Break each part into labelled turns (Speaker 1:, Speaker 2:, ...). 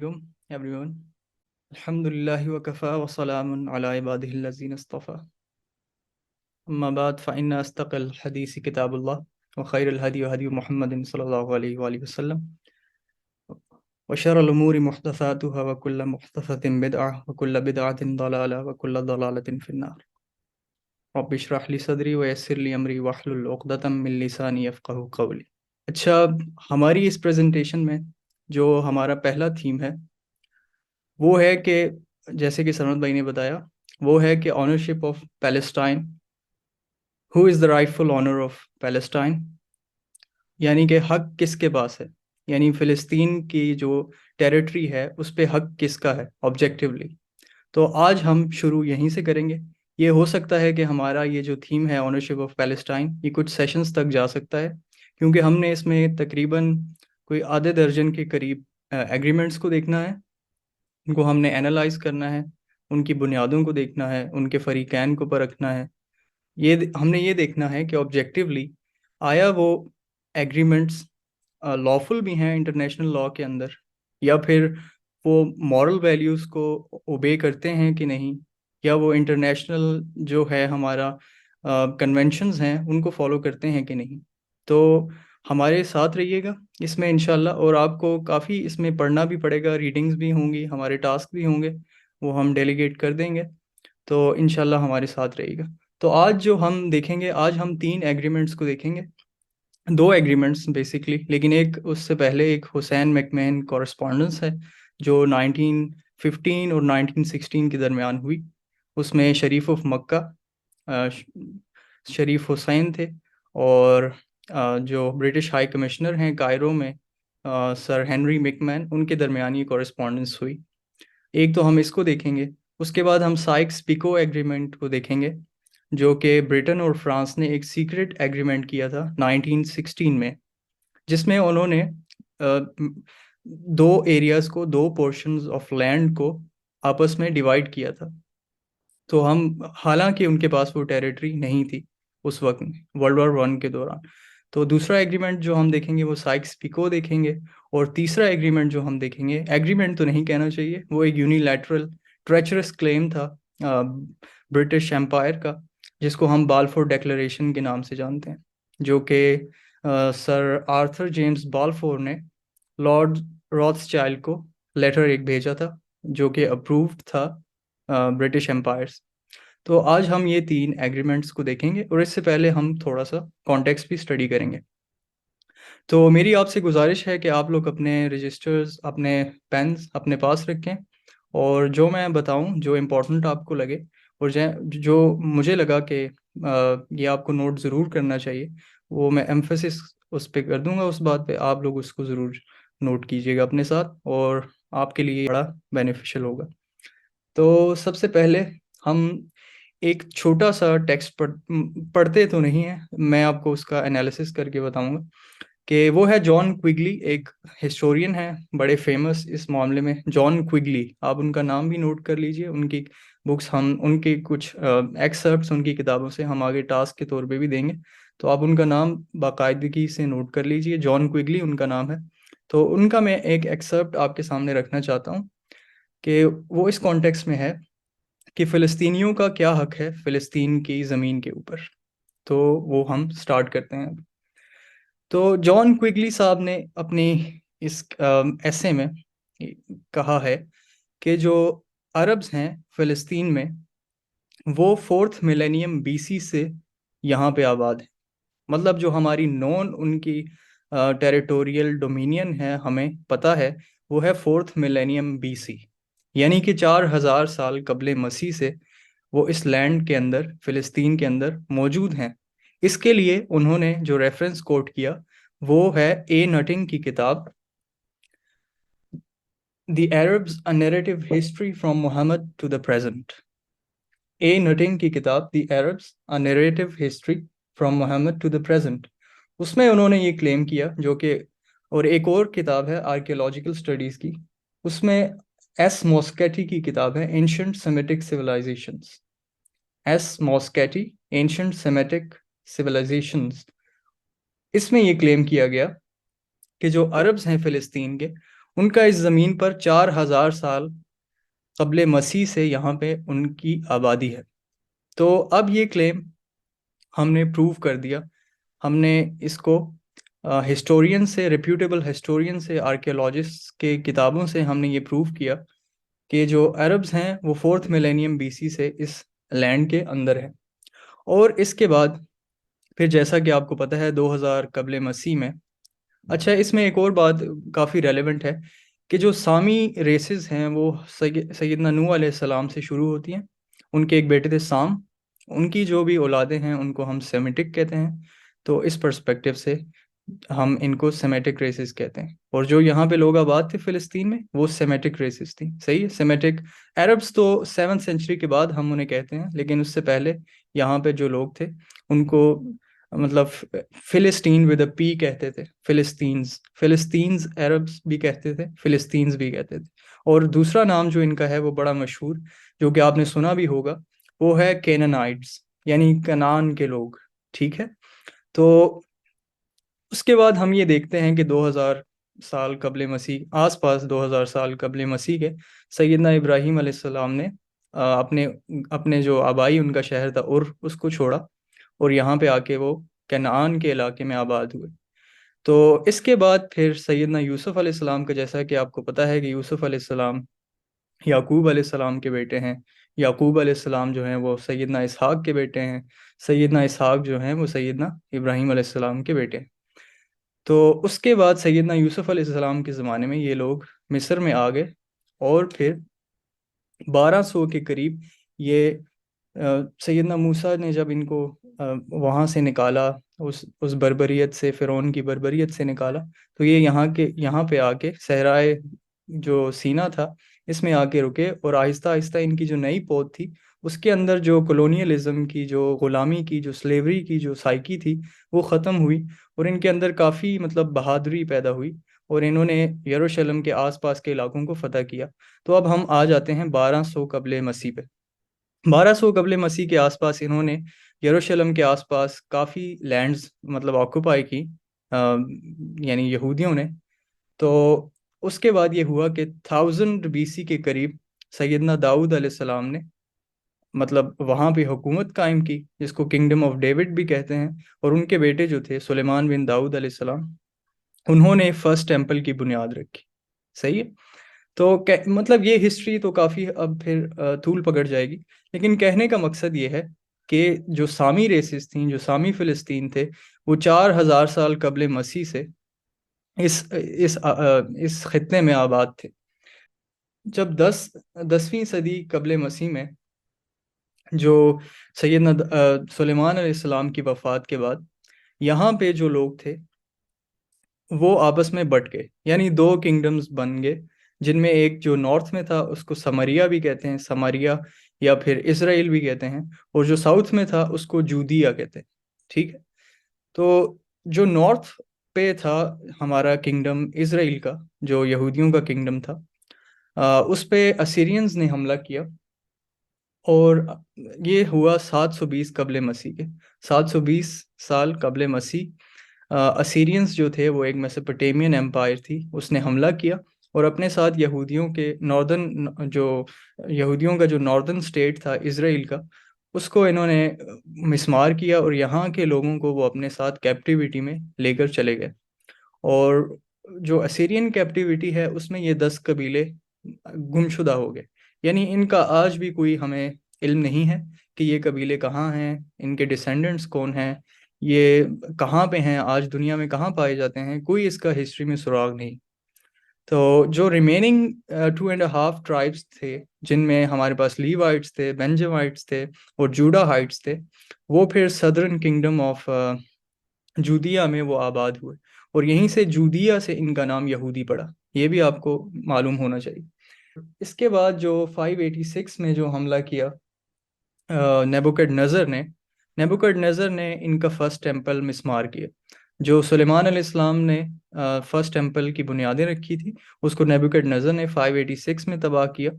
Speaker 1: everyone. Alhamdulillah wa kafa wa salamun ala ibadihi allazina istafa. Amma ba'd fa inna astaqal hadisi kitabullah wa khairul hadi wa hadi Muhammadin sallallahu alayhi wa alihi wasallam. Wa sharral umuri muhdathatuha wa kullu muhdathatin bid'ah wa kullu bid'atin dalalah wa kullu dalalatin finnar. Rabbi shrah li sadri wa yassir li amri wahlul uqdatam min lisani yafqahu qawli. اچھا، ہماری اس presentation میں جو ہمارا پہلا theme ہے وہ ہے کہ جیسے کہ سرمد بھائی نے بتایا، وہ ہے کہ ownership of Palestine. Who is the rightful owner of Palestine, یعنی کہ حق کس کے پاس ہے، یعنی فلسطین کی جو ٹیریٹری ہے اس پہ حق کس کا ہے آبجیکٹیولی. تو آج ہم شروع یہیں سے کریں گے. یہ ہو سکتا ہے کہ ہمارا یہ جو تھیم ہے آنرشپ آف پیلسٹائن یہ کچھ سیشنز تک جا سکتا ہے، کیونکہ ہم نے اس میں تقریباً کوئی آدھے درجن کے قریب ایگریمنٹس کو دیکھنا ہے، ان کو ہم نے اینالائز کرنا ہے، ان کی بنیادوں کو دیکھنا ہے، ان کے فریقین کو پرکھنا ہے. ہم نے یہ دیکھنا ہے کہ آبجیکٹیولی آیا وہ ایگریمنٹس لافل بھی ہیں انٹرنیشنل لاء کے اندر، یا پھر وہ مورل ویلیوز کو اوبے کرتے ہیں کہ نہیں، یا وہ انٹرنیشنل جو ہے ہمارا کنونشنز ہیں ان کو فالو کرتے ہیں کہ نہیں. تو ہمارے ساتھ رہیے گا اس میں انشاءاللہ، اور آپ کو کافی اس میں پڑھنا بھی پڑے گا، ریڈنگز بھی ہوں گی، ہمارے ٹاسک بھی ہوں گے، وہ ہم ڈیلیگیٹ کر دیں گے. تو انشاءاللہ ہمارے ساتھ رہیے گا. تو آج جو ہم دیکھیں گے، آج ہم 3 ایگریمنٹس کو دیکھیں گے، 2 ایگریمنٹس بیسکلی، لیکن ایک اس سے پہلے ایک حسین میکمہن کورسپونڈنس ہے جو 1915 اور 1916 کے درمیان ہوئی. اس میں شریف آف مکہ شریف حسین تھے، اور جو برٹش ہائی کمشنر ہیں کائرو میں سر ہنری میکمہن، ان کے درمیان یہ کورسپونڈنس ہوئی. ایک تو ہم اس کو دیکھیں گے. اس کے بعد ہم سائکس پیکو ایگریمنٹ کو دیکھیں گے، جو کہ برٹن اور فرانس نے ایک سیکرٹ ایگریمنٹ کیا تھا 1916 میں، جس میں انہوں نے 2 ایریاز کو، 2 پورشنز آف لینڈ کو آپس میں ڈیوائڈ کیا تھا. تو ہم، حالانکہ ان کے پاس وہ ٹیریٹری نہیں تھی اس وقت میں، ورلڈ وار 1 کے دوران. تو دوسرا ایگریمنٹ جو ہم دیکھیں گے وہ سائکس پیکو دیکھیں گے. اور تیسرا ایگریمنٹ جو ہم دیکھیں گے، ایگریمنٹ تو نہیں کہنا چاہیے، وہ ایک یونیلیٹرل ٹریچرس کلیم تھا برٹش امپائر کا، جس کو ہم بالفور ڈیکلریشن کے نام سے جانتے ہیں، جو کہ سر آرتھر جیمز بالفور نے لارڈ راتھ چائلڈ کو لیٹر ایک بھیجا تھا جو کہ اپرووڈ تھا برٹش امپائر. تو آج ہم یہ 3 ایگریمنٹس کو دیکھیں گے، اور اس سے پہلے ہم تھوڑا سا کانٹیکسٹ بھی اسٹڈی کریں گے. تو میری آپ سے گزارش ہے کہ آپ لوگ اپنے رجسٹرز، اپنے پینز اپنے پاس رکھیں، اور جو میں بتاؤں، جو امپورٹنٹ آپ کو لگے، اور جو مجھے لگا کہ یہ آپ کو نوٹ ضرور کرنا چاہیے، وہ میں ایمفیسس اس پہ کر دوں گا، اس بات پہ آپ لوگ اس کو ضرور نوٹ کیجیے گا اپنے ساتھ، اور آپ کے لیے بڑا بینیفیشل ہوگا. تو سب سے پہلے ہم ایک چھوٹا سا ٹیکسٹ پڑھتے تو نہیں ہیں، میں آپ کو اس کا انالیسس کر کے بتاؤں گا، کہ وہ ہے جان کوئگلی، ایک ہسٹورین ہے بڑے فیمس اس معاملے میں. جان کوئگلی، آپ ان کا نام بھی نوٹ کر لیجئے. ان کی بکس، ہم ان کے کچھ ایکسرپٹس ان کی کتابوں سے ہم آگے ٹاسک کے طور پہ بھی دیں گے، تو آپ ان کا نام باقاعدگی سے نوٹ کر لیجئے. جان کوئگلی ان کا نام ہے. تو ان کا میں ایک ایکسرپٹ آپ کے سامنے رکھنا چاہتا ہوں، کہ وہ اس کانٹیکس میں ہے کہ فلسطینیوں کا کیا حق ہے فلسطین کی زمین کے اوپر. تو وہ ہم سٹارٹ کرتے ہیں. تو جان کوئگلی صاحب نے اپنی اس ایسے میں کہا ہے کہ جو عربز ہیں فلسطین میں، وہ 4th ملینیم بی سی سے یہاں پہ آباد ہیں. مطلب جو ہماری نون ان کی ٹیریٹوریل ڈومینین ہے، ہمیں پتہ ہے، وہ ہے 4th ملینیم بی سی، یعنی کہ 4000 سال قبل مسیح سے وہ اس لینڈ کے اندر، فلسطین کے اندر موجود ہیں. اس کے لیے انہوں نے جو ریفرنس کوٹ کیا وہ ہے اے نٹنگ کی کتاب the Arabs a narrative history from Muhammad to the present. A Nutting کی کتاب the Arabs a narrative history from Muhammad to the present. اس میں انہوں نے یہ کلیم کیا، جو کہ، اور ایک اور کتاب ہے آرکیولوجیکل اسٹڈیز کی، اس میں ایس موسکیٹی کی کتاب ہے ancient Semitic civilizations. S Moscati, ancient Semitic civilizations. اس میں یہ کلیم کیا گیا کہ جو عربز ہیں فلسطین کے، ان کا اس زمین پر 4000 سال قبل مسیح سے یہاں پہ ان کی آبادی ہے۔ تو اب یہ کلیم ہم نے پروو کر دیا، ہم نے اس کو ہسٹورین سے، ریپیوٹیبل ہسٹورین سے، آرکیولوجسٹ کے کتابوں سے ہم نے یہ پروو کیا کہ جو عربز ہیں وہ 4 ملینیم بی سی سے اس لینڈ کے اندر ہے۔ اور اس کے بعد پھر جیسا کہ آپ کو پتہ ہے 2000 قبل مسیح میں، اچھا اس میں ایک اور بات کافی ریلیونٹ ہے کہ جو سامی ریسز ہیں وہ سیدنا نوح علیہ السلام سے شروع ہوتی ہیں۔ ان کے ایک بیٹے تھے سام، ان کی جو بھی اولادیں ہیں ان کو ہم سیمیٹک کہتے ہیں۔ تو اس پرسپیکٹیو سے ہم ان کو سیمیٹک ریسز کہتے ہیں، اور جو یہاں پہ لوگ آباد تھے فلسطین میں وہ سیمیٹک ریسز تھیں۔ صحیح ہے، سیمیٹک عربس تو 7 سینچری کے بعد ہم انہیں کہتے ہیں، لیکن اس سے پہلے یہاں پہ جو لوگ تھے ان کو مطلب فلسطین ود اے پی کہتے تھے، فلسطینز عربس بھی کہتے تھے، فلسطینز بھی کہتے تھے۔ اور دوسرا نام جو ان کا ہے وہ بڑا مشہور، جو کہ آپ نے سنا بھی ہوگا، وہ ہے کینانائٹس، یعنی کنعان کے لوگ۔ ٹھیک ہے، تو اس کے بعد ہم یہ دیکھتے ہیں کہ 2000 سال قبل مسیح، آس پاس 2000 سال قبل مسیح کے، سیدنا ابراہیم علیہ السلام نے اپنے جو آبائی ان کا شہر تھا اس کو چھوڑا، اور یہاں پہ آ کے وہ کنعان کے علاقے میں آباد ہوئے۔ تو اس کے بعد پھر سیدنا یوسف علیہ السلام کا، جیسا کہ آپ کو پتہ ہے کہ یوسف علیہ السلام یعقوب علیہ السلام کے بیٹے ہیں، یعقوب علیہ السلام جو ہیں وہ سیدنا اسحاق کے بیٹے ہیں، سیدنا اسحاق جو ہیں وہ سیدنا ابراہیم علیہ السلام کے بیٹے ہیں۔ تو اس کے بعد سیدنا یوسف علیہ السلام کے زمانے میں یہ لوگ مصر میں آ گئے، اور پھر 1200 کے قریب یہ سیدنا موسیٰ نے جب ان کو وہاں سے نکالا، اس بربریت سے، فرعون کی بربریت سے نکالا، تو یہ یہاں پہ آ کے صحرائے جو سینا تھا اس میں آ کے رکے، اور آہستہ آہستہ ان کی جو نئی پود تھی اس کے اندر جو کولونیلزم کی، جو غلامی کی، جو سلیوری کی جو سائیکی تھی وہ ختم ہوئی، اور ان کے اندر کافی مطلب بہادری پیدا ہوئی، اور انہوں نے یروشلم کے آس پاس کے علاقوں کو فتح کیا۔ تو اب ہم آ جاتے ہیں 1200 قبل مسیح پہ۔ 1200 قبل مسیح کے آس پاس انہوں نے یروشلم کے آس پاس کافی لینڈز مطلب آکوپائی کی، یعنی یہودیوں نے۔ تو اس کے بعد یہ ہوا کہ 1000 بی سی کے قریب سیدنا داؤد علیہ السلام نے مطلب وہاں پہ حکومت قائم کی، جس کو کنگڈم آف ڈیوڈ بھی کہتے ہیں، اور ان کے بیٹے جو تھے سلیمان بن داؤد علیہ السلام، انہوں نے فرسٹ ٹیمپل کی بنیاد رکھی۔ صحیح ہے، تو مطلب یہ ہسٹری تو کافی اب پھر طول پکڑ جائے گی، لیکن کہنے کا مقصد یہ ہے کہ جو سامی ریسز تھیں، جو سامی فلسطین تھے، وہ 4000 سال قبل مسیح سے اس خطے میں آباد تھے۔ جب 10ویں صدی قبل مسیح میں جو سیدنا سلیمان علیہ السلام کی وفات کے بعد یہاں پہ جو لوگ تھے وہ آپس میں بٹ گئے، یعنی 2 کنگڈمز بن گئے، جن میں ایک جو نارتھ میں تھا اس کو سمریا بھی کہتے ہیں، سمریا یا پھر اسرائیل بھی کہتے ہیں، اور جو ساؤتھ میں تھا اس کو جودیا کہتے ہیں۔ ٹھیک ہے، تو جو نارتھ پہ تھا ہمارا کنگڈم اسرائیل کا، جو یہودیوں کا کنگڈم تھا، اس پہ اسیرینز نے حملہ کیا، اور یہ ہوا 720 قبل مسیح کے، 720 سال قبل مسیح۔ اسیرینز جو تھے وہ ایک میسوپوٹیمین امپائر تھی، اس نے حملہ کیا، اور اپنے ساتھ یہودیوں کا جو ناردرن سٹیٹ تھا اسرائیل کا، اس کو انہوں نے مسمار کیا، اور یہاں کے لوگوں کو وہ اپنے ساتھ کیپٹیویٹی میں لے کر چلے گئے۔ اور جو اسیرین کیپٹیویٹی ہے اس میں یہ 10 قبیلے گمشدہ ہو گئے، یعنی ان کا آج بھی کوئی ہمیں علم نہیں ہے کہ یہ قبیلے کہاں ہیں، ان کے ڈیسینڈنٹس کون ہیں، یہ کہاں پہ ہیں، آج دنیا میں کہاں پائے جاتے ہیں، کوئی اس کا ہسٹری میں سراغ نہیں۔ تو جو ریمیننگ 2.5 ٹرائبس تھے، جن میں ہمارے پاس لیوائٹس تھے، بینجمائٹس تھے، اور جوڈا ہائٹس تھے، وہ پھر صدرن کنگڈم آف جودیا میں وہ آباد ہوئے، اور یہیں سے جودیا سے ان کا نام یہودی پڑا، یہ بھی آپ کو معلوم ہونا چاہیے۔ اس کے بعد جو 586 میں جو حملہ کیا نیبوکڈ نظر نے ان کا فرسٹ ٹیمپل مسمار کیا۔ جو سلیمان علیہ السلام نے فرسٹ ٹیمپل کی بنیادیں رکھی تھی، اس کو نیبوکڈ نظر نے 586 میں تباہ کیا،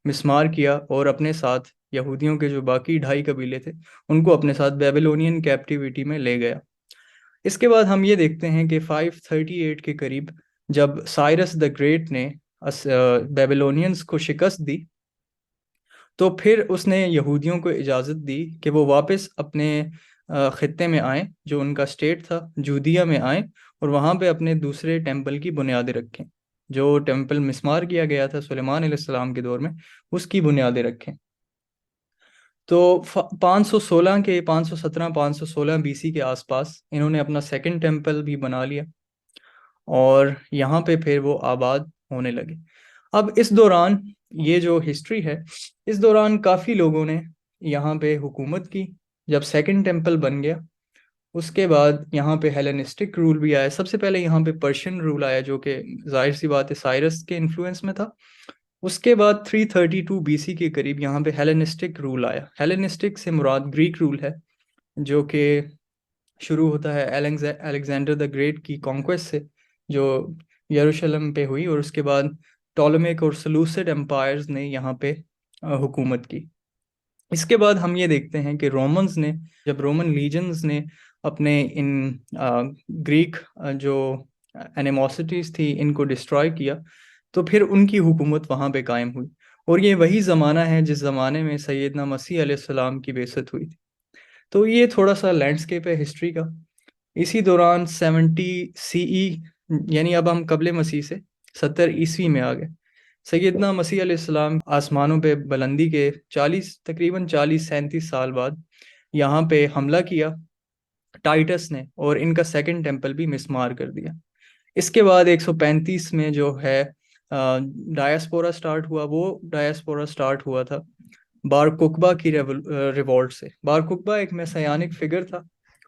Speaker 1: مسمار کیا، اور اپنے ساتھ یہودیوں کے جو باقی 2.5 قبیلے تھے ان کو اپنے ساتھ بیبلونین کیپٹیویٹی میں لے گیا۔ اس کے بعد ہم یہ دیکھتے ہیں کہ 538 کے قریب جب سائرس دا گریٹ نے بیبلونینز کو شکست دی تو پھر اس نے یہودیوں کو اجازت دی کہ وہ واپس اپنے خطے میں آئیں، جو ان کا اسٹیٹ تھا جودیا میں آئیں، اور وہاں پہ اپنے دوسرے ٹیمپل کی بنیادیں رکھیں، جو ٹیمپل مسمار کیا گیا تھا سلیمان علیہ السلام کے دور میں، اس کی بنیادیں رکھیں۔ تو 517 516 بی سی کے آس پاس انہوں نے اپنا سیکنڈ ٹیمپل بھی بنا لیا، اور یہاں پہ پھر وہ آباد ہونے لگے۔ اب اس دوران یہ جو ہسٹری ہے، اس دوران کافی لوگوں نے یہاں پہ حکومت کی۔ جب سیکنڈ ٹیمپل بن گیا، اس کے بعد یہاں پہ ہیلینسٹک رول بھی آیا۔ سب سے پہلے یہاں پہ پرشین رول آیا، جو کہ ظاہر سی بات ہے سائرس کے انفلوئنس میں تھا۔ اس کے بعد 332 بی سی کے قریب یہاں پہ ہیلینسٹک رول آیا۔ ہیلینسٹک سے مراد گریک رول ہے، جو کہ شروع ہوتا ہے الیگزینڈر دا گریٹ کی کانکویسٹ سے، جو یروشلم پہ ہوئی، اور اس کے بعد ٹولمیک اور سلوسڈ امپائرز نے یہاں پہ حکومت کی۔ اس کے بعد ہم یہ دیکھتے ہیں کہ رومنز نے، جب رومن لیجنز نے اپنے ان گریک جو اینیموسٹیز تھی ان کو ڈسٹرائے کیا، تو پھر ان کی حکومت وہاں پہ قائم ہوئی، اور یہ وہی زمانہ ہے جس زمانے میں سیدنا مسیح علیہ السلام کی بعثت ہوئی تھی۔ تو یہ تھوڑا سا لینڈسکیپ ہے ہسٹری کا۔ اسی دوران 70 سی ای، یعنی اب ہم قبل مسیح سے 70 عیسوی میں آ گئے۔ سیدنا مسیح علیہ السلام آسمانوں پہ بلندی کے تقریباً 40-37 سال بعد یہاں پہ حملہ کیا ٹائٹس نے، اور ان کا سیکنڈ ٹیمپل بھی مسمار کر دیا۔ اس کے بعد 135 میں جو ہے ڈایاسپورا سٹارٹ ہوا۔ وہ ڈایاسپورا سٹارٹ ہوا تھا بار کوکبا کی ریوولٹ سے۔ بار کوکبا ایک میسیانک فگر تھا،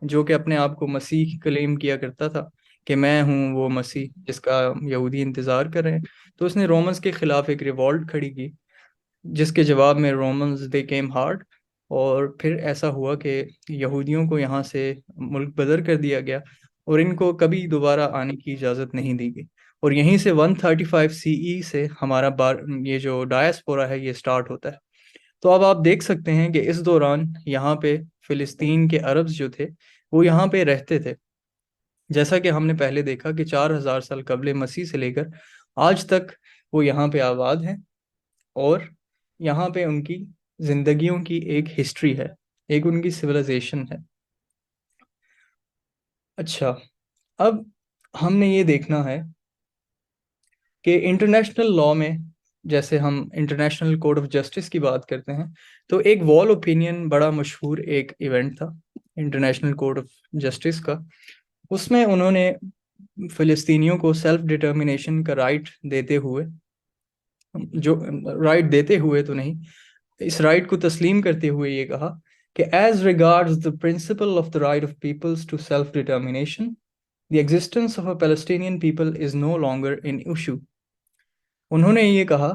Speaker 1: جو کہ اپنے آپ کو مسیح کلیم کیا کرتا تھا کہ میں ہوں وہ مسیح جس کا یہودی انتظار کر رہے ہیں۔ تو اس نے رومنز کے خلاف ایک ریوولٹ کھڑی کی، جس کے جواب میں رومنز دے کیم ہارڈ، اور پھر ایسا ہوا کہ یہودیوں کو یہاں سے ملک بدر کر دیا گیا، اور ان کو کبھی دوبارہ آنے کی اجازت نہیں دی گئی۔ اور یہیں سے 135 سی ای سے ہمارا یہ جو ڈایاسپورا ہے یہ سٹارٹ ہوتا ہے۔ تو اب آپ دیکھ سکتے ہیں کہ اس دوران یہاں پہ فلسطین کے عربز جو تھے وہ یہاں پہ رہتے تھے، جیسا کہ ہم نے پہلے دیکھا کہ 4000 سال قبل مسیح سے لے کر آج تک وہ یہاں پہ آباد ہیں، اور یہاں پہ ان کی زندگیوں کی ایک ہسٹری ہے، ایک ان کی سویلائزیشن ہے۔ اچھا، اب ہم نے یہ دیکھنا ہے کہ انٹرنیشنل لاء میں، جیسے ہم انٹرنیشنل کوڈ آف جسٹس کی بات کرتے ہیں، تو ایک وال اوپینین بڑا مشہور ایک ایونٹ تھا انٹرنیشنل کوڈ آف جسٹس کا۔ اس میں انہوں نے فلسطینیوں کو سیلف ڈٹرمنیشن کا رائٹ دیتے ہوئے، جو رائٹ دیتے ہوئے تو نہیں، اس رائٹ کو تسلیم کرتے ہوئے یہ کہا کہ as regards the principle of the right of peoples to self determination the existence of a Palestinian people is no longer an issue۔ انہوں نے یہ کہا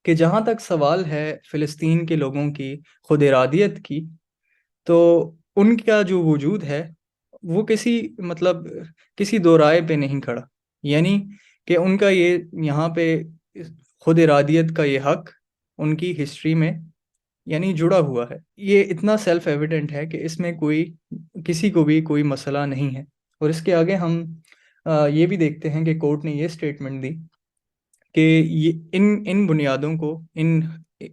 Speaker 1: کہ جہاں تک سوال ہے فلسطین کے لوگوں کی خود ارادیت کی، تو ان کا جو وجود ہے وہ کسی دو رائے پہ نہیں کھڑا، یعنی کہ ان کا یہ یہاں پہ خود ارادیت کا یہ حق ان کی ہسٹری میں یعنی جڑا ہوا ہے۔ یہ اتنا سیلف ایویڈنٹ ہے کہ اس میں کسی کو بھی کوئی مسئلہ نہیں ہے۔ اور اس کے آگے ہم یہ بھی دیکھتے ہیں کہ کورٹ نے یہ سٹیٹمنٹ دی کہ ان بنیادوں کو،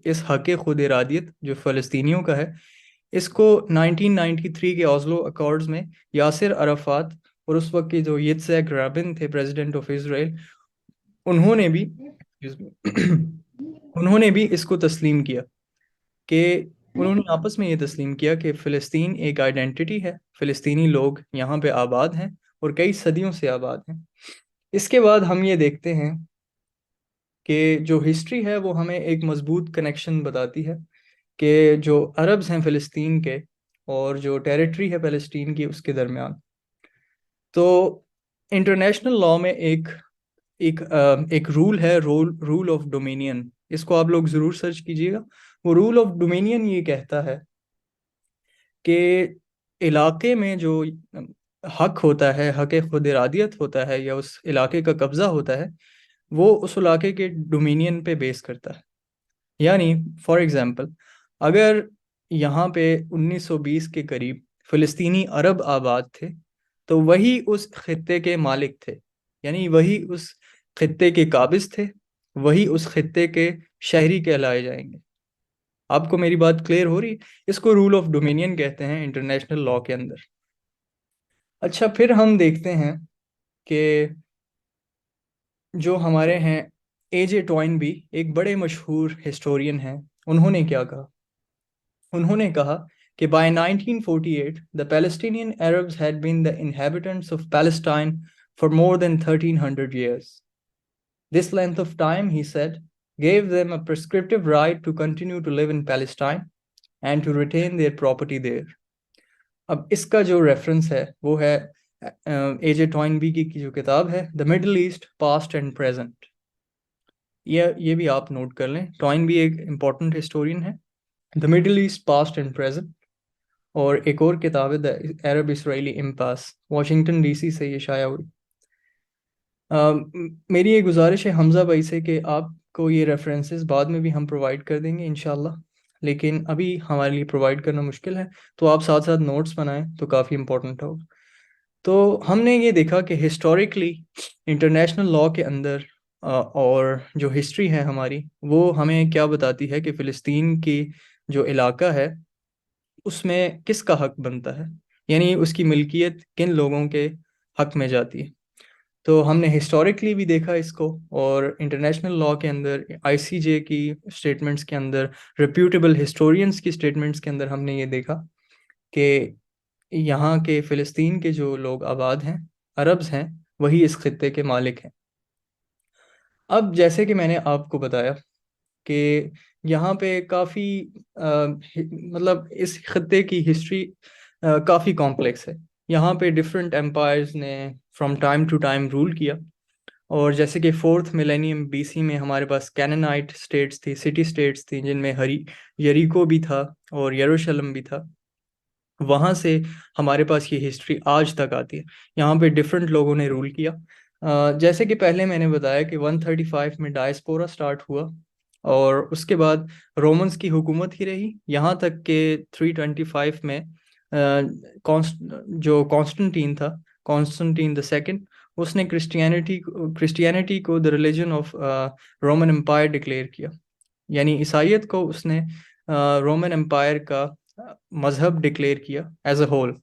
Speaker 1: اس حق خود ارادیت جو فلسطینیوں کا ہے، اس کو 1993 کے اوسلو اکارڈز میں یاسر عرفات اور اس وقت کے جو یتزیک رابن تھے پریزیڈنٹ آف اسرائیل، انہوں نے بھی اس کو تسلیم کیا، کہ انہوں نے آپس میں یہ تسلیم کیا کہ فلسطین ایک آئیڈینٹی ہے، فلسطینی لوگ یہاں پہ آباد ہیں اور کئی صدیوں سے آباد ہیں۔ اس کے بعد ہم یہ دیکھتے ہیں کہ جو ہسٹری ہے وہ ہمیں ایک مضبوط کنیکشن بتاتی ہے کہ جو عربز ہیں فلسطین کے اور جو ٹیریٹری ہے فلسطین کی، اس کے درمیان۔ تو انٹرنیشنل لاء میں ایک رول ہے، رول آف ڈومینین۔ اس کو آپ لوگ ضرور سرچ کیجیے گا۔ وہ رول آف ڈومینین یہ کہتا ہے کہ علاقے میں جو حق ہوتا ہے، حق خود ارادیت ہوتا ہے، یا اس علاقے کا قبضہ ہوتا ہے، وہ اس علاقے کے ڈومینین پہ بیس کرتا ہے۔ یعنی فار ایگزامپل، اگر یہاں پہ 1920 کے قریب فلسطینی عرب آباد تھے، تو وہی اس خطے کے مالک تھے، یعنی وہی اس خطے کے قابض تھے، وہی اس خطے کے شہری کہلائے جائیں گے۔ آپ کو میری بات کلیئر ہو رہی؟ اس کو رول آف ڈومینین کہتے ہیں انٹرنیشنل لا کے اندر۔ اچھا، پھر ہم دیکھتے ہیں کہ جو ہمارے ہیں اے جے ٹوائن بھی ایک بڑے مشہور ہسٹورین ہیں، انہوں نے کیا کہا؟ انہوں نے کہا کہ by 1948 the Palestinian Arabs had been the inhabitants of Palestine for more than 1300 years. This length of time, he said, gave them a prescriptive right to continue to live in Palestine and to retain their property there. اب اس کا جو reference ہے وہ ہے اے جے ٹوائن be کی جو کتاب ہے the Middle East past and present. یہ بھی آپ نوٹ کر لیں، ٹوائن بی ایک امپورٹنٹ ہسٹورین ہے، the Middle East past and present. اور ایک اور کتاب ہے the Arab Israeli impasse, Washington D C سے یہ شائع ہوئی۔ میری یہ گزارش ہے حمزہ بھائی سے کہ آپ کو یہ ریفرنسز بعد میں بھی ہم پرووائڈ کر دیں گے انشاءاللہ، لیکن ابھی ہمارے لیے پرووائڈ کرنا مشکل ہے، تو آپ ساتھ ساتھ نوٹس بنائیں تو کافی امپورٹنٹ ہوگا۔ تو ہم نے یہ دیکھا کہ ہسٹوریکلی انٹرنیشنل لاء کے اندر اور جو ہسٹری ہے ہماری وہ ہمیں کیا بتاتی ہے کہ فلسطین کی جو علاقہ ہے اس میں کس کا حق بنتا ہے، یعنی اس کی ملکیت کن لوگوں کے حق میں جاتی ہے۔ تو ہم نے ہسٹوریکلی بھی دیکھا اس کو، اور انٹرنیشنل لاء کے اندر آئی سی جے کی اسٹیٹمنٹس کے اندر، ریپیوٹیبل ہسٹورینس کی اسٹیٹمنٹس کے اندر ہم نے یہ دیکھا کہ یہاں کے فلسطین کے جو لوگ آباد ہیں، عربز ہیں، وہی اس خطے کے مالک ہیں۔ اب جیسے کہ میں نے آپ کو بتایا کہ یہاں پہ کافی مطلب اس خطے کی ہسٹری کافی کمپلیکس ہے۔ یہاں پہ ڈفرینٹ امپائرز نے from time to time rule کیا، اور جیسے کہ 4th ملینیم بی سی میں ہمارے پاس کیننائٹ اسٹیٹس تھی، سٹی اسٹیٹس تھیں، جن میں یریکو بھی تھا اور یروشلم بھی تھا۔ وہاں سے ہمارے پاس یہ ہسٹری آج تک آتی ہے، یہاں پہ ڈفرینٹ لوگوں نے رول کیا۔ جیسے کہ پہلے میں نے بتایا کہ 135 میں ڈائسپورا سٹارٹ ہوا، اور اس کے بعد رومنز کی حکومت ہی رہی، یہاں تک کہ 325 میں جو کانسٹنٹین تھا، کانسٹنٹین دا سیکنڈ، اس نے کرسچینٹی کو the religion of Roman empire declare کیا، یعنی عیسائیت کو اس نے رومن امپائر کا مذہب ڈکلیئر کیا ایز اے ہول۔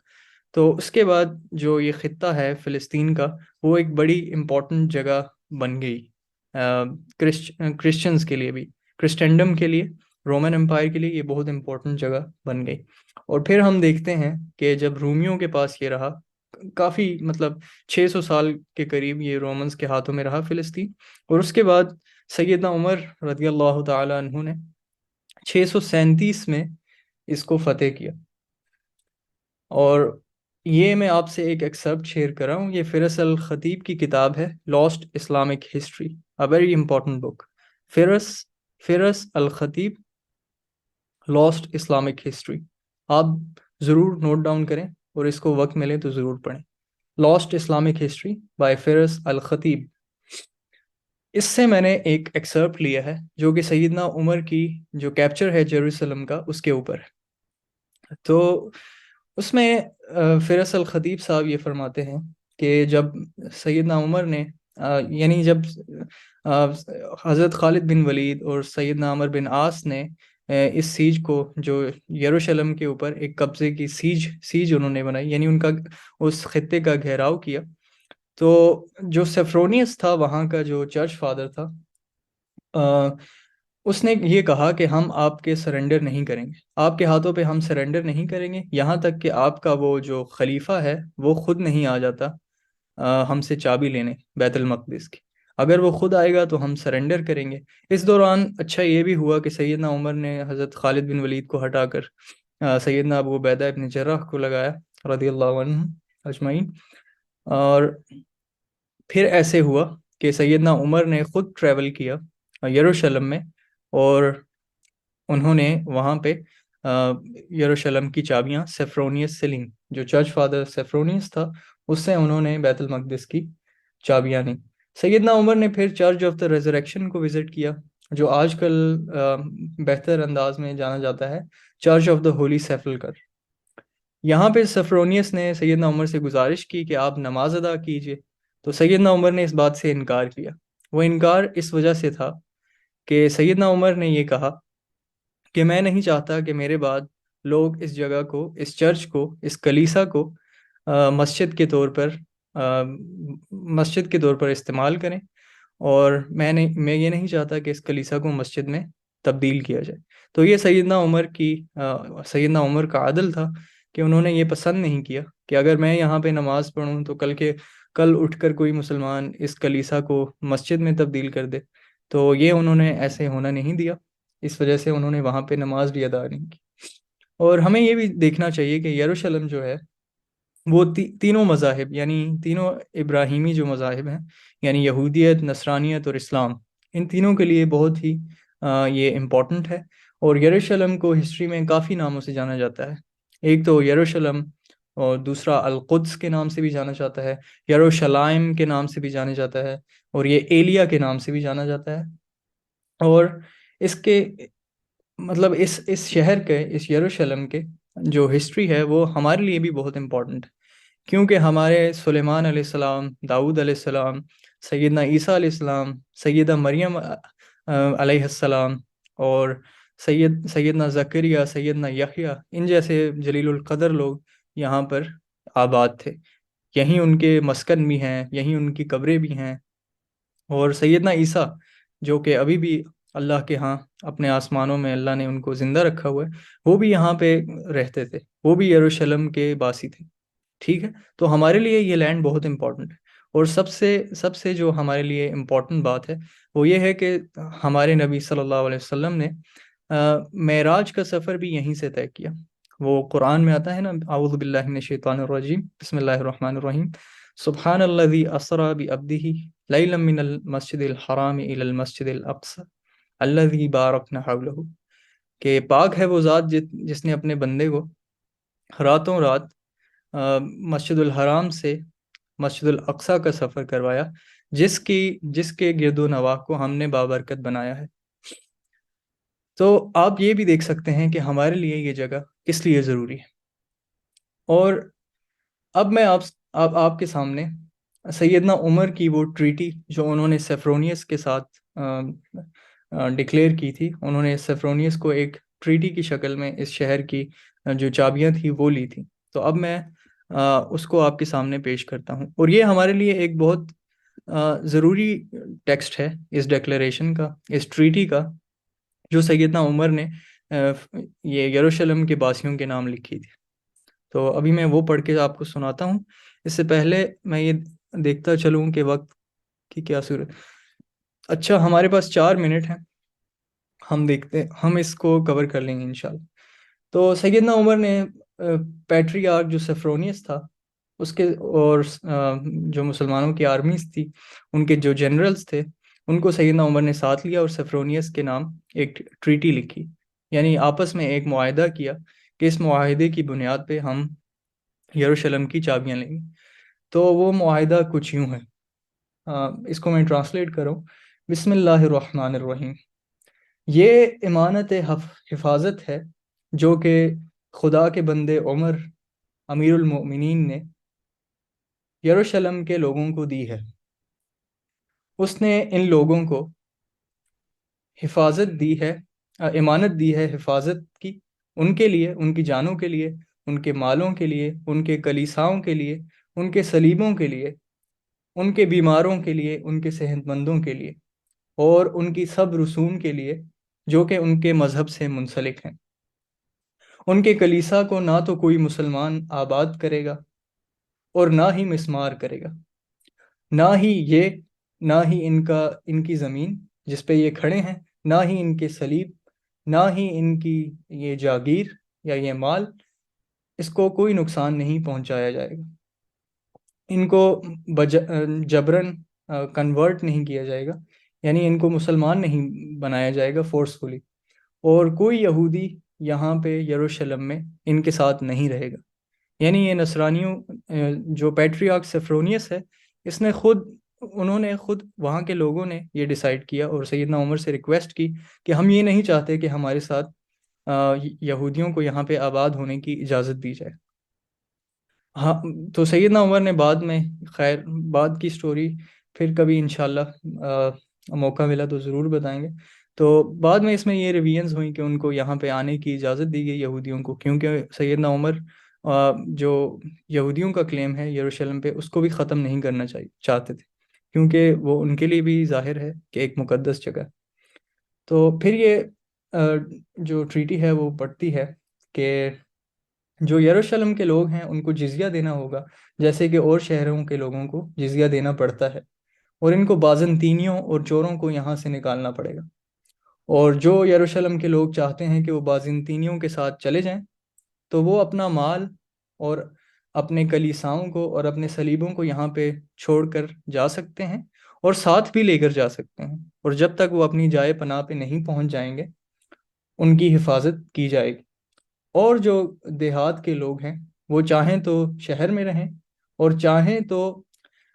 Speaker 1: تو اس کے بعد جو یہ خطہ ہے فلسطین کا، وہ ایک بڑی امپورٹنٹ جگہ بن گئی کرسچنز کے لیے بھی، کرسچنڈم کے لیے، رومن امپائر کے لیے یہ بہت امپورٹنٹ جگہ بن گئی۔ اور پھر ہم دیکھتے ہیں کہ جب رومیوں کے پاس یہ رہا کافی، مطلب 600 سال کے قریب یہ رومنز کے ہاتھوں میں رہا فلسطین، اور اس کے بعد سیدنا عمر رضی اللہ تعالی عنہ نے 637 میں اس کو فتح کیا۔ اور یہ میں آپ سے ایک ایکسرپٹ شیئر کر رہا ہوں، یہ فرس الخطیب کی کتاب ہے lost Islamic history, a very important book. Firas Alkhateeb lost Islamic history, آپ ضرور نوٹ ڈاؤن کریں، اور اس کو وقت ملے تو ضرور پڑھیں، لاسٹ اسلامک ہسٹری بائی فرس الخطیب۔ اس سے میں نے ایک ایکسرپٹ لیا ہے جو کہ سیدنا عمر کی جو کیپچر ہے جیروسلم کا، اس کے اوپر۔ تو اس میں فرس الخطیب صاحب یہ فرماتے ہیں کہ جب سیدنا عمر نے یعنی جب حضرت خالد بن ولید اور سیدنا عمر بن عاص نے اس سیج کو، جو یروشلم کے اوپر ایک قبضے کی سیج انہوں نے بنائی، یعنی ان کا اس خطے کا گھیراؤ کیا، تو جو سیفرونیس تھا وہاں کا جو چرچ فادر تھا، اس نے یہ کہا کہ ہم آپ کے سرنڈر نہیں کریں گے، آپ کے ہاتھوں پہ ہم سرنڈر نہیں کریں گے، یہاں تک کہ آپ کا وہ جو خلیفہ ہے وہ خود نہیں آ جاتا ہم سے چابی لینے بیت المقدس کی، اگر وہ خود آئے گا تو ہم سرنڈر کریں گے۔ اس دوران اچھا یہ بھی ہوا کہ سیدنا عمر نے حضرت خالد بن ولید کو ہٹا کر سیدنا ابو عبیدہ ابن جراح کو لگایا رضی اللہ عنہ اجمعین۔ اور پھر ایسے ہوا کہ سیدنا عمر نے خود ٹریول کیا یروشلم میں، اور انہوں نے وہاں پہ یروشلم کی چابیاں سیفرونیس سے لیں، جو چرچ فادر سیفرونیس تھا اس سے انہوں نے بیت المقدس کی چابیاں لیں۔ سیدنا عمر نے پھر چرچ آف دا ریزریکشن کو وزٹ کیا، جو آج کل بہتر انداز میں جانا جاتا ہے چرچ آف دا ہولی سیپلکر۔ یہاں پہ سیفرونیس نے سیدنا عمر سے گزارش کی کہ آپ نماز ادا کیجئے، تو سیدنا عمر نے اس بات سے انکار کیا۔ وہ انکار اس وجہ سے تھا کہ سیدنا عمر نے یہ کہا کہ میں نہیں چاہتا کہ میرے بعد لوگ اس جگہ کو، اس چرچ کو، اس کلیسا کو مسجد کے طور پر آ، مسجد کے طور پر استعمال کریں، اور میں یہ نہیں چاہتا کہ اس کلیسا کو مسجد میں تبدیل کیا جائے۔ تو یہ سیدنا عمر کا عدل تھا کہ انہوں نے یہ پسند نہیں کیا کہ اگر میں یہاں پہ نماز پڑھوں تو کل اٹھ کر کوئی مسلمان اس کلیسا کو مسجد میں تبدیل کر دے، تو یہ انہوں نے ایسے ہونا نہیں دیا۔ اس وجہ سے انہوں نے وہاں پہ نماز بھی ادا نہیں کی۔ اور ہمیں یہ بھی دیکھنا چاہیے کہ یروشلم جو ہے وہ تینوں مذاہب، یعنی تینوں ابراہیمی جو مذاہب ہیں، یعنی یہودیت، نصرانیت اور اسلام، ان تینوں کے لیے بہت ہی یہ امپورٹنٹ ہے۔ اور یروشلم کو ہسٹری میں کافی ناموں سے جانا جاتا ہے۔ ایک تو یروشلم، اور دوسرا القدس کے نام سے بھی جانا جاتا ہے، یروشلائم کے نام سے بھی جانا جاتا ہے، اور یہ ایلیا کے نام سے بھی جانا جاتا ہے۔ اور اس کے مطلب اس شہر کے، اس یروشلم کے جو ہسٹری ہے وہ ہمارے لیے بھی بہت امپورٹنٹ ہے، کیونکہ ہمارے سلیمان علیہ السلام، داؤد علیہ السلام، سیدنا عیسیٰ علیہ السلام، سیدہ مریم علیہ السلام، اور سیدنا زکریا، سیدنا یحییٰ، ان جیسے جلیل القدر لوگ یہاں پر آباد تھے۔ یہیں ان کے مسکن بھی ہیں، یہیں ان کی قبریں بھی ہیں۔ اور سیدنا عیسیٰ جو کہ ابھی بھی اللہ کے ہاں اپنے آسمانوں میں اللہ نے ان کو زندہ رکھا ہوا ہے، وہ بھی یہاں پہ رہتے تھے، وہ بھی یروشلم کے باسی تھے۔ ٹھیک ہے، تو ہمارے لیے یہ لینڈ بہت امپورٹنٹ ہے۔ اور سب سے جو ہمارے لیے امپورٹنٹ بات ہے وہ یہ ہے کہ ہمارے نبی صلی اللہ علیہ وسلم نے معراج کا سفر بھی یہیں سے طے کیا۔ وہ قرآن میں آتا ہے نا، اعوذ باللہ من الشیطان الرجیم، بسم اللہ الرحمن الرحیم، سبحان الذی اسریٰ بعبدہ لیلا من المسجد الحرام الی المسجد الاقصی الذی بارکنا حولہ، کہ پاک ہے وہ ذات جس نے اپنے بندے کو راتوں رات مسجد الحرام سے مسجد الاقصی کا سفر کروایا، جس کے گرد و نواح کو ہم نے بابرکت بنایا ہے۔ تو آپ یہ بھی دیکھ سکتے ہیں کہ ہمارے لیے یہ جگہ کس لیے ضروری ہے۔ اور اب میں آپ کے سامنے سیدنا عمر کی وہ ٹریٹی جو انہوں نے سیفرونیس کے ساتھ ڈکلیئر کی تھی، انہوں نے سیفرونیس کو ایک ٹریٹی کی شکل میں اس شہر کی جو چابیاں تھیں وہ لی تھی، تو اب میں اس کو آپ کے سامنے پیش کرتا ہوں۔ اور یہ ہمارے لیے ایک بہت ضروری ٹیکسٹ ہے اس ڈیکلیریشن کا، اس ٹریٹی کا، جو سیدنا عمر نے یہ یروشلم کے باسیوں کے نام لکھی تھی۔ تو ابھی میں وہ پڑھ کے آپ کو سناتا ہوں۔ اس سے پہلے میں یہ دیکھتا چلوں کہ وقت کی کیا صورت۔ اچھا، ہمارے پاس 4 منٹ ہیں، ہم اس کو کور کر لیں گے انشاءاللہ۔ تو سیدنا عمر نے پیٹریارک جو سیفرونیس تھا اس کے، اور جو مسلمانوں کی آرمیز تھی، ان کے جو جنرلز تھے، ان کو سیدنا عمر نے ساتھ لیا اور سیفرونیس کے نام ایک ٹریٹی لکھی، یعنی آپس میں ایک معاہدہ کیا کہ اس معاہدے کی بنیاد پہ ہم یروشلم کی چابیاں لیں گے۔ تو وہ معاہدہ کچھ یوں ہے، اس کو میں ٹرانسلیٹ کروں۔ بسم اللہ الرحمن الرحیم۔ یہ امانت حفاظت ہے جو کہ خدا کے بندے عمر امیر المؤمنین نے یروشلم کے لوگوں کو دی ہے۔ اس نے ان لوگوں کو حفاظت دی ہے، امانت دی ہے حفاظت کی، ان کے لیے، ان کی جانوں کے لیے، ان کے مالوں کے لیے، ان کے کلیساؤں کے لیے، ان کے صلیبوں کے لیے، ان کے بیماروں کے لیے، ان کے صحت مندوں کے لیے، اور ان کی سب رسوم کے لیے جو کہ ان کے مذہب سے منسلک ہیں۔ ان کے کلیسا کو نہ تو کوئی مسلمان آباد کرے گا اور نہ ہی مسمار کرے گا، نہ ہی ان کی زمین جس پہ یہ کھڑے ہیں، نہ ہی ان کے صلیب، نہ ہی ان کی یہ جاگیر یا یہ مال، اس کو کوئی نقصان نہیں پہنچایا جائے گا۔ ان کو جبرن کنورٹ نہیں کیا جائے گا، یعنی ان کو مسلمان نہیں بنایا جائے گا فورسفلی، اور کوئی یہودی یہاں پہ یروشلم میں ان کے ساتھ نہیں رہے گا۔ یعنی یہ نصرانیوں جو پیٹریارک سیفرونیس ہے، انہوں نے خود وہاں کے لوگوں نے یہ ڈیسائیڈ کیا اور سیدنا عمر سے ریکویسٹ کی کہ ہم یہ نہیں چاہتے کہ ہمارے ساتھ یہودیوں کو یہاں پہ آباد ہونے کی اجازت دی جائے۔ ہاں، تو سیدنا عمر نے بعد میں، خیر بعد کی سٹوری پھر کبھی انشاءاللہ موقع ملا تو ضرور بتائیں گے. تو بعد میں اس میں یہ ریویژنز ہوئیں کہ ان کو یہاں پہ آنے کی اجازت دی گئی یہودیوں کو، کیونکہ سیدنا عمر جو یہودیوں کا کلیم ہے یروشلم پہ، اس کو بھی ختم نہیں کرنا چاہتے تھے، کیونکہ وہ ان کے لیے بھی ظاہر ہے کہ ایک مقدس جگہ. تو پھر یہ جو ٹریٹی ہے وہ پڑتی ہے کہ جو یروشلم کے لوگ ہیں ان کو جزیہ دینا ہوگا، جیسے کہ اور شہروں کے لوگوں کو جزیہ دینا پڑتا ہے، اور ان کو بازنطینیوں اور چوروں کو یہاں سے نکالنا پڑے گا. اور جو یروشلم کے لوگ چاہتے ہیں کہ وہ بازنطینیوں کے ساتھ چلے جائیں، تو وہ اپنا مال اور اپنے کلیساؤں کو اور اپنے صلیبوں کو یہاں پہ چھوڑ کر جا سکتے ہیں، اور ساتھ بھی لے کر جا سکتے ہیں، اور جب تک وہ اپنی جائے پناہ پہ نہیں پہنچ جائیں گے ان کی حفاظت کی جائے گی. اور جو دیہات کے لوگ ہیں وہ چاہیں تو شہر میں رہیں، اور چاہیں تو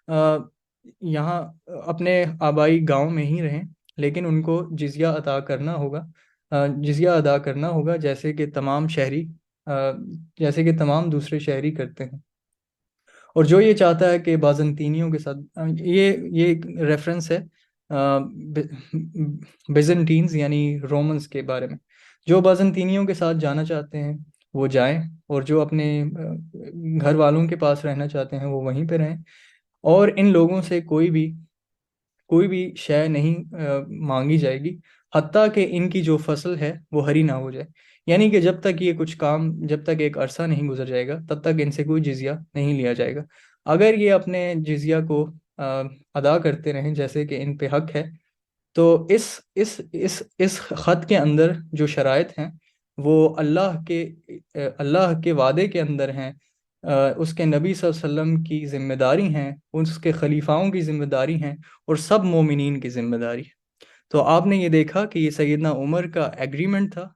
Speaker 1: آ، یہاں اپنے آبائی گاؤں میں ہی رہیں، لیکن ان کو جزیہ عطا کرنا ہوگا، جزیہ ادا کرنا ہوگا، جیسے کہ تمام شہری، آ، جیسے کہ تمام دوسرے شہری کرتے ہیں. اور جو یہ چاہتا ہے کہ بازنطینیوں کے ساتھ، یہ ایک ریفرنس ہے بیزنٹینز یعنی رومنز کے بارے میں. جو بازنطینیوں کے ساتھ جانا چاہتے ہیں وہ جائیں، اور جو اپنے گھر والوں کے پاس رہنا چاہتے ہیں وہ وہیں پہ رہیں. اور ان لوگوں سے کوئی بھی شے نہیں مانگی جائے گی، حتیٰ کہ ان کی جو فصل ہے وہ ہری نہ ہو جائے. یعنی کہ جب تک ایک عرصہ نہیں گزر جائے گا تب تک ان سے کوئی جزیہ نہیں لیا جائے گا. اگر یہ اپنے جزیہ کو ادا کرتے رہیں جیسے کہ ان پہ حق ہے، تو اس خط کے اندر جو شرائط ہیں وہ اللہ کے وعدے کے اندر ہیں، اس کے نبی صلی اللہ علیہ وسلم کی ذمہ داری ہیں، اس کے خلیفاؤں کی ذمہ داری ہیں، اور سب مومنین کی ذمہ داری ہے. تو آپ نے یہ دیکھا کہ یہ سیدنا عمر کا ایگریمنٹ تھا